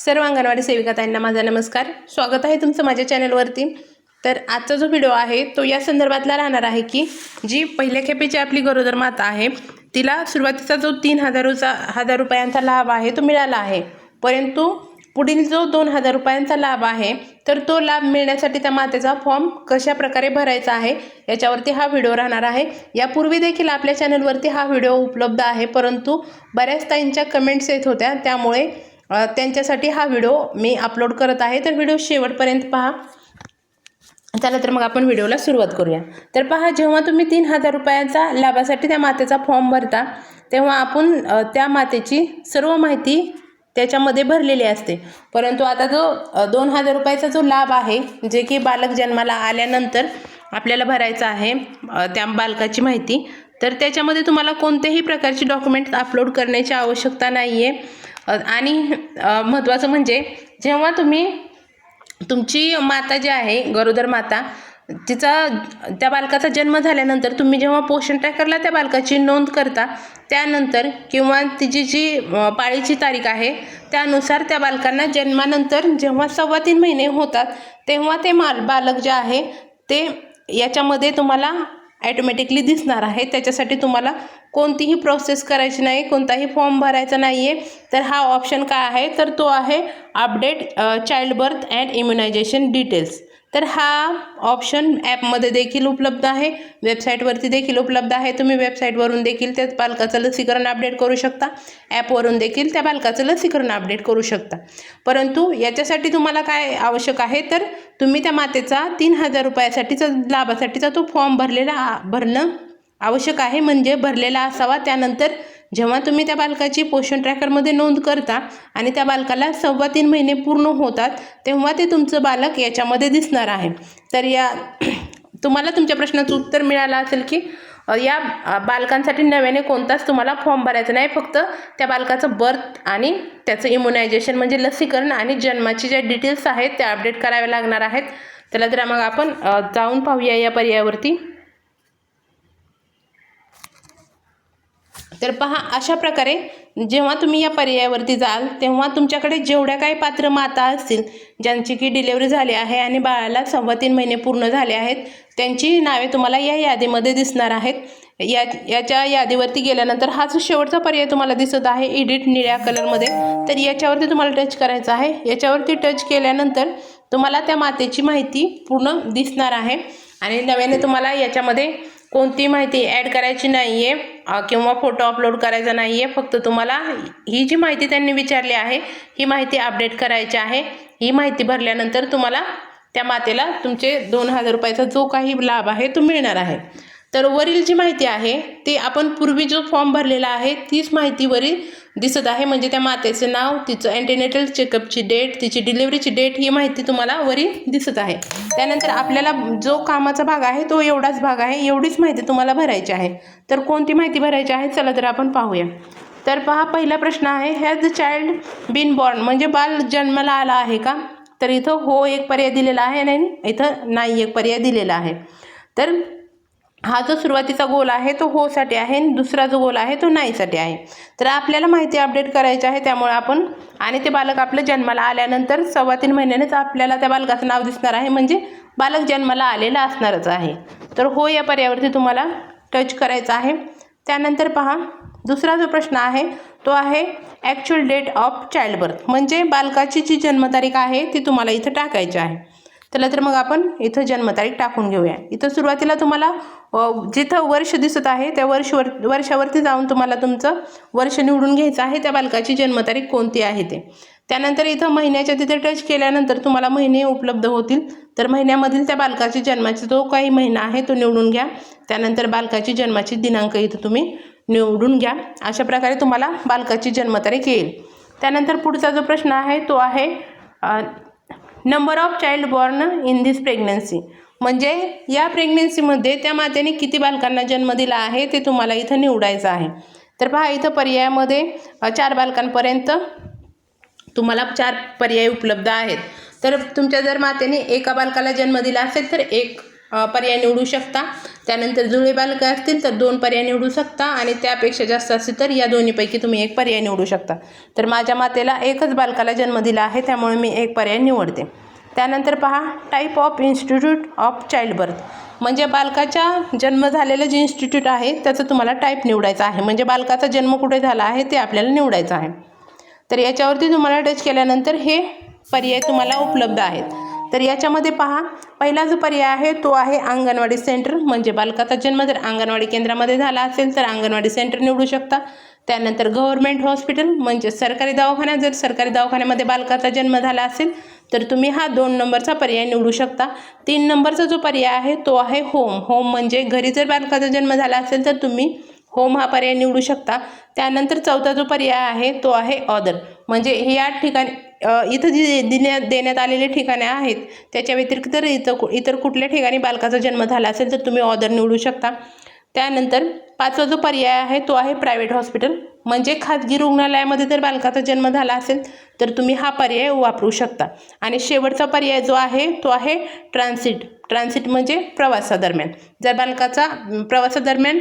सर्व अंगणवाडी सेविकाताईंना माझा नमस्कार. स्वागत आहे तुमचं माझ्या चॅनलवरती. तर आजचा जो व्हिडिओ आहे तो या संदर्भातला राहणार आहे की जी पहिल्या खेपेची आपली गरोदर माता आहे तिला सुरुवातीचा जो 3,000 रुपयांचा लाभ आहे तो मिळाला आहे, परंतु पुढील जो 2,000 रुपयांचा लाभ आहे तर तो लाभ मिळण्यासाठी त्या मातेचा फॉर्म कशा प्रकारे भरायचा आहे याच्यावरती हा व्हिडिओ राहणार आहे. यापूर्वी देखील आपल्या चॅनलवरती हा व्हिडिओ उपलब्ध आहे, परंतु बऱ्याच ताईंच्या कमेंट्स येत होत्या, त्यामुळे त्यांच्यासाठी हा व्हिडिओ मी अपलोड करत आहे. तर व्हिडिओ शेवटपर्यंत पहा. चला तर मग आपण व्हिडिओला सुरुवात करूया. तर पहा, जेव्हा तुम्ही 3,000 रुपयांचा लाभासाठी त्या मातेचा फॉर्म भरता तेव्हा आपण त्या मातेची सर्व माहिती त्याच्यामध्ये भरलेली असते, परंतु आता जो 2,000 रुपयाचा जो लाभ आहे जे की बालक जन्माला आल्यानंतर आपल्याला भरायचा आहे त्या बालकाची माहिती, तर त्याच्यामध्ये तुम्हाला कोणत्याही प्रकारची डॉक्युमेंट अपलोड करण्याची आवश्यकता नाही आहे. आणि महत्त्वाचं म्हणजे जेव्हा तुम्ही तुमची माता जी आहे गरोदर माता तिचा त्या बालकाचा जन्म झाल्यानंतर तुम्ही जेव्हा पोषण ट्रॅकरला त्या बालकाची नोंद करता त्यानंतर किंवा तिची जी पाळीची तारीख आहे त्यानुसार त्या बालकांना जन्मानंतर जेव्हा 3.25 महिने होतात तेव्हा ते बालक जे आहे ते याच्यामध्ये तुम्हाला ॲटोमॅटिकली दिसणार आहे. त्याच्यासाठी तुम्हाला कोणतीही प्रोसेस करायची नाही, कोणताही फॉर्म भरायचा नाही आहे. तर हा ऑप्शन काय आहे तर तो आहे update child birth and immunisation details. तर हा ऑप्शन ॲपमध्ये देखील उपलब्ध आहे, वेबसाईटवरती देखील उपलब्ध आहे. तुम्ही वेबसाईटवरून देखील त्या बालकाचं लसीकरण अपडेट करू शकता, ॲपवरून देखील त्या बालकाचं लसीकरण अपडेट करू शकता. परंतु याच्यासाठी तुम्हाला काय आवश्यक आहे तर तुम्ही त्या मातेचा 3,000 रुपयासाठीचा लाभासाठीचा तो फॉर्म भरणं आवश्यक आहे, म्हणजे भरलेला असावा. त्यानंतर जेव्हा तुम्ही त्या बालकाची पोषण ट्रॅकरमध्ये नोंद करता आणि त्या बालकाला 3.25 महिने पूर्ण होतात तेव्हा ते तुमचं बालक याच्यामध्ये दिसणार आहे. तर तुम्हाला तुमच्या प्रश्नाचं उत्तर मिळालं असेल की या बालकांसाठी नव्याने कोणताच तुम्हाला फॉर्म भरायचा नाही, फक्त त्या बालकाचं बर्थ आणि त्याचं इम्युनायझेशन म्हणजे लसीकरण आणि जन्माची ज्या डिटेल्स आहेत त्या अपडेट कराव्या लागणार आहेत. त्याला तर मग आपण जाऊन पाहूया या पर्यायावरती. तर पहा, अशा प्रकारे जेव्हा तुम्ही या पर्यायावरती जाल तेव्हा तुमच्याकडे जेवढ्या काही पात्र माता असतील ज्यांची की डिलेवरी झाली आहे आणि बाळाला 3.25 महिने पूर्ण झाले आहेत त्यांची नावे तुम्हाला या यादीमध्ये दिसणार आहेत. याच्या यादीवरती गेल्यानंतर हा जो शेवटचा पर्याय तुम्हाला दिसत आहे एडिट निळ्या कलरमध्ये, तर याच्यावरती तुम्हाला टच करायचं आहे. याच्यावरती टच केल्यानंतर तुम्हाला त्या मातेची माहिती पूर्ण दिसणार आहे आणि नव्याने तुम्हाला याच्यामध्ये कोणती माहिती ॲड करायची नाही आहे किंवा फोटो अपलोड करायचा नाही आहे. फक्त तुम्हाला ही जी माहिती त्यांनी विचारली आहे ही माहिती अपडेट करायची आहे. ही माहिती भरल्यानंतर तुम्हाला त्या मातेला तुमचे 2,000 रुपयाचा जो काही लाभ आहे तो मिळणार आहे. तर वरील जी माहिती आहे ती आपण पूर्वी जो फॉर्म भरलेला आहे तीच माहिती वरील दिसत आहे, म्हणजे त्या मातेचं नाव, तिचं अँटीनेटल चेकअपची डेट, तिची डिलिव्हरीची डेट ही माहिती तुम्हाला वरील दिसत आहे. त्यानंतर आपल्याला जो कामाचा भाग आहे तो एवढाच भाग आहे, एवढीच माहिती तुम्हाला भरायची आहे. तर कोणती माहिती भरायची आहे चला तर आपण पाहूया. तर पहा, पहिला प्रश्न आहे has the child been born, म्हणजे बाल जन्माला आला आहे का? तर इथं हो एक पर्याय दिलेला आहे आणि इथं नाही एक पर्याय दिलेला आहे. तर हा जो सुरुवातीचा गोल आहे तो होसाठी आहे आणि दुसरा जो गोल आहे तो नाहीसाठी आहे. तर आपल्याला माहिती अपडेट करायची आहे, त्यामुळे आपण आणि ते बालक आपलं जन्माला आल्यानंतर 3.25 महिन्यानेच आपल्याला त्या बालकाचं नाव दिसणार आहे, म्हणजे बालक जन्माला आलेलं असणारच आहे. तर हो या पर्यायावरती तुम्हाला टच करायचं आहे. त्यानंतर पहा, दुसरा जो प्रश्न आहे तो आहे actual date of child birth, म्हणजे बालकाची जी जन्मतारीख आहे ती तुम्हाला इथं टाकायची आहे. चला तर मग आपण इथं जन्मतारीख टाकून घेऊया. इथं सुरुवातीला तुम्हाला जिथं वर्ष दिसत आहे त्या वर्षावरती जाऊन तुम्हाला तुमचं वर्ष निवडून घ्यायचं आहे, त्या बालकाची जन्मतारीख कोणती आहे ते. त्यानंतर इथं महिन्याच्या तिथे टच केल्यानंतर तुम्हाला महिने उपलब्ध होतील. तर महिन्यामधील त्या बालकाची जन्माचा जो काही महिना आहे तो निवडून घ्या. त्यानंतर बालकाची जन्माची दिनांक इथं तुम्ही निवडून घ्या. अशा प्रकारे तुम्हाला बालकाची जन्मतारीख येईल. त्यानंतर पुढचा जो प्रश्न आहे तो आहे number of child born in this pregnancy, म्हणजे या प्रेग्नन्सीमध्ये त्या मातेने किती बालकांना जन्म दिला आहे ते तुम्हाला इथं निवडायचं आहे. तर पहा, इथं पर्यायामध्ये 4 बालकांपर्यंत तुम्हाला 4 पर्याय उपलब्ध आहेत. तर तुमच्या जर मातेने एका बालकाला जन्म दिला असेल तर 1, पर्याय निवडू शकता. त्यानंतर जुळे बालकं असतील तर 2 पर्याय निवडू शकता आणि त्यापेक्षा जास्त असतील तर या दोन्हीपैकी तुम्ही एक पर्याय निवडू शकता. तर माझ्या मातेला एकच बालकाला जन्म दिला आहे, त्यामुळे मी एक पर्याय निवडते. त्यानंतर पहा, type of institute of child birth, म्हणजे बालकाच्या जन्म झालेलं जे इन्स्टिट्यूट आहे त्याचं तुम्हाला टाईप निवडायचं आहे. म्हणजे बालकाचा जन्म कुठे झाला आहे ते आपल्याला निवडायचं आहे. तर याच्यावरती तुम्हाला टच केल्यानंतर हे पर्याय तुम्हाला उपलब्ध आहेत. तर याच्यामध्ये पहा, पहिला जो पर्याय आहे तो आहे अंगणवाडी सेंटर, म्हणजे बालकाचा जन्म जर अंगणवाडी केंद्रामध्ये झाला असेल तर अंगणवाडी सेंटर निवडू शकता. त्यानंतर गव्हर्नमेंट हॉस्पिटल, म्हणजे सरकारी दवाखाना, जर सरकारी दवाखान्यामध्ये बालकाचा जन्म झाला असेल तर तुम्ही हा 2 नंबरचा पर्याय निवडू शकता. 3 नंबरचा जो पर्याय आहे तो आहे होम, म्हणजे घरी जर बालकाचा जन्म झाला असेल तर तुम्ही होम हा पर्याय निवडू शकता. त्यानंतर 4था जो पर्याय आहे तो आहे अदर, म्हणजे हे या ठिकाणी इथं जी देण्यात आलेले ठिकाणे आहेत त्याच्या व्यतिरिक्त जर इतर कुठल्या ठिकाणी बालकाचा जन्म झाला असेल तर तुम्ही अदर निवडू शकता. त्यानंतर 5वा जो पर्याय आहे तो आहे प्रायव्हेट हॉस्पिटल, म्हणजे खाजगी रुग्णालयामध्ये जर बालकाचा जन्म झाला असेल तर तुम्ही हा पर्याय वापरू शकता. आणि शेवटचा पर्याय जो आहे तो आहे ट्रान्सिट, म्हणजे प्रवासादरम्यान. जर बालकाचा प्रवासादरम्यान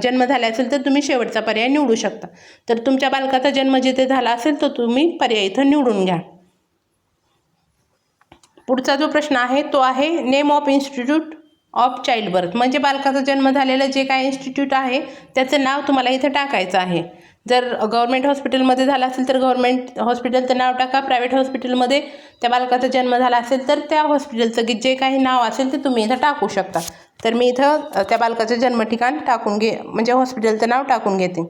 जन्म झाला असेल तर तुम्ही शेवटचा पर्याय निवडू शकता. तर तुमच्या बालकाचा जन्म जिथे झाला असेल तो तुम्ही पर्याय इथं निवडून घ्या. पुढचा जो प्रश्न आहे तो आहे name of institute of child birth, म्हणजे बालकाचा जन्म झालेलं जे काय इन्स्टिट्यूट आहे त्याचं नाव तुम्हाला इथं टाकायचं आहे. जर गव्हर्नमेंट हॉस्पिटलमध्ये झाला असेल तर गव्हर्नमेंट हॉस्पिटलचं नाव टाका. प्रायव्हेट हॉस्पिटलमध्ये त्या बालकाचा जन्म झाला असेल तर त्या हॉस्पिटलचं जे काही नाव असेल ते तुम्ही इथं टाकू शकता. तर मी इथं त्या बालकाचं जन्म ठिकाण म्हणजे हॉस्पिटलचं नाव टाकून घेते.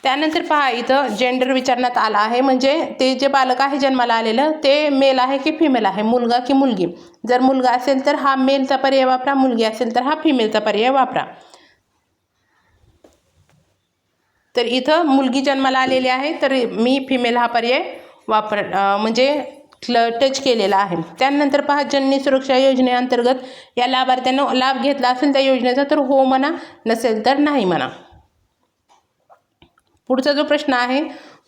त्यानंतर पहा, इथं जेंडर विचारण्यात आला आहे, म्हणजे ते जे बालक आहे जन्माला आलेलं ते मेल आहे की फिमेल आहे, मुलगा की मुलगी. जर मुलगा असेल तर हा मेलचा पर्याय वापरा, मुलगी असेल तर हा फिमेलचा पर्याय वापरा. तर इथं मुलगी जन्माला आलेली आहे तर मी फिमेल हा पर्याय म्हणजे टच केलेला आहे. त्यानंतर पहा, जननी सुरक्षा योजनेअंतर्गत या लाभार्थ्यांना लाभ घेतला असेल त्या योजनेचा तर हो म्हणा, नसेल तर नाही म्हणा. पुढचा जो प्रश्न आहे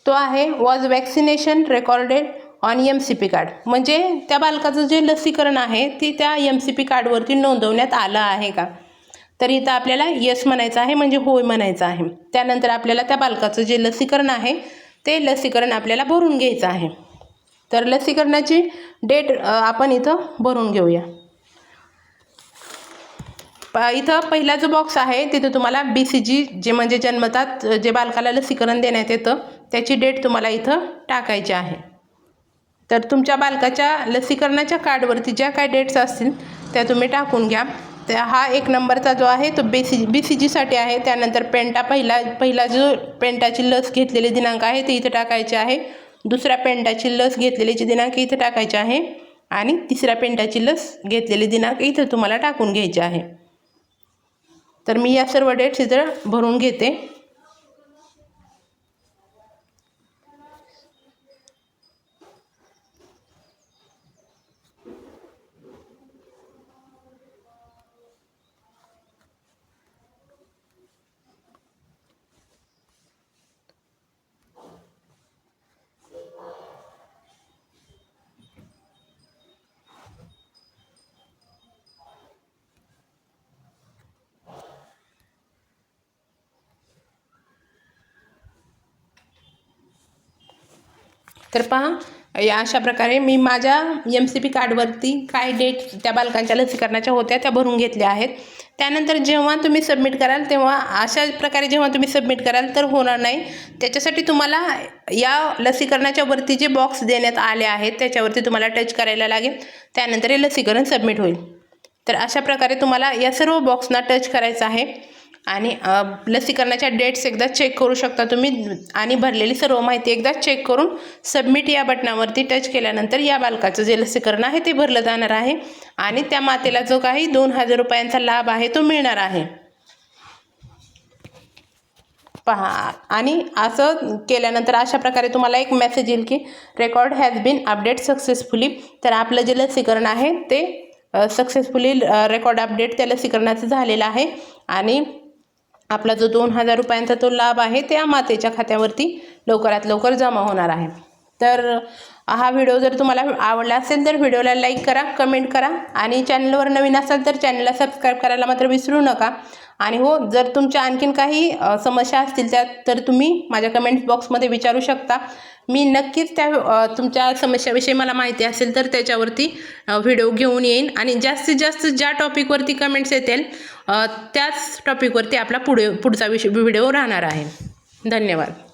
तो आहे was vaccination recorded on MCP card, म्हणजे त्या बालकाचं जे लसीकरण आहे ते त्या MCP कार्डवरती नोंदवण्यात आलं आहे का. तर इथं आपल्याला येस म्हणायचं आहे, म्हणजे होय म्हणायचं आहे. त्यानंतर आपल्याला त्या बालकाचं जे लसीकरण आहे ते लसीकरण आपल्याला भरून घ्यायचं आहे. तर लसीकरणाची डेट आपण इथं भरून घेऊया. इथं पहिला जो बॉक्स आहे तिथं तुम्हाला BCG जे म्हणजे जन्मतात जे बालकाला लसीकरण देण्यात येतं त्याची डेट तुम्हाला इथं टाकायची आहे. तर तुमच्या बालकाच्या लसीकरणाच्या कार्डवरती ज्या काय डेट्स असतील त्या तुम्ही टाकून घ्या. त्या हा 1 नंबरचा जो आहे तो BCGसाठी आहे. त्यानंतर पहिला जो पेंटाची लस घेतलेली दिनांक आहे ते इथं टाकायचे आहे. दुसऱ्या पेंटाची लस घेतलेलीची दिनांक इथं टाकायचे आहे आणि तिसऱ्या पेंटाची लस घेतलेली दिनांक इथं तुम्हाला टाकून घ्यायचे आहे. तर मी या सर्व डेट्स इथं भरून घेते. तर पहा, या अशा प्रकारे मी माझ्या MCP कार्डवरती काय डेट त्या बालकांच्या लसीकरणाच्या होत्या त्या भरून घेतल्या आहेत. त्यानंतर जेव्हा तुम्ही सबमिट कराल तेव्हा अशा प्रकारे जेव्हा तुम्ही सबमिट कराल तर होणार नाही. त्याच्यासाठी तुम्हाला या लसीकरणाच्या वरती जे बॉक्स देण्यात आले आहेत त्याच्यावरती तुम्हाला टच करायला लागेल. त्यानंतर हे लसीकरण सबमिट होईल. तर अशा प्रकारे तुम्हाला या सर्व बॉक्सना टच करायचं आहे आणि लसीकरणाच्या डेट्स एकदा चेक करू शकता तुम्ही आणि भरलेली सर्व माहिती एकदा चेक करून सबमिट या बटनावरती टच केल्यानंतर या बालकाचं जे लसीकरण आहे ते भरलं जाणार आहे आणि त्या मातेला जो काही 2000 रुपयांचा लाभ आहे तो मिळणार आहे. पहा, आणि असं केल्यानंतर अशा प्रकारे तुम्हाला एक मेसेज येईल की record has been update successfully. तर आपलं जे लसीकरण आहे ते सक्सेसफुली रेकॉर्ड अपडेट त्या लसीकरणाचं झालेलं आहे आणि आपला जो 2000 रुपयांचा तो लाभ आहे त्या मातेच्या खात्यावरती लवकरात लवकर जमा होणार आहे. तर हा व्हिडिओ जर तुम्हाला आवडला असेल तर व्हिडिओला लाईक करा, कमेंट करा आणि चॅनलवर नवीन असाल तर चॅनलला सबस्क्राईब करायला मात्र विसरू नका. आणि हो, जर तुमच्या आणखीन काही समस्या असतील त्यात तर तुम्ही माझ्या कमेंट्स बॉक्समध्ये विचारू शकता. मी नक्कीच त्या तुमच्या समस्याविषयी मला माहिती असेल तर त्याच्यावरती व्हिडिओ घेऊन येईन आणि जास्तीत जास्त ज्या टॉपिकवरती कमेंट्स येतील त्याच टॉपिकवरती आपला पुढचा व्हिडिओ राहणार आहे. धन्यवाद.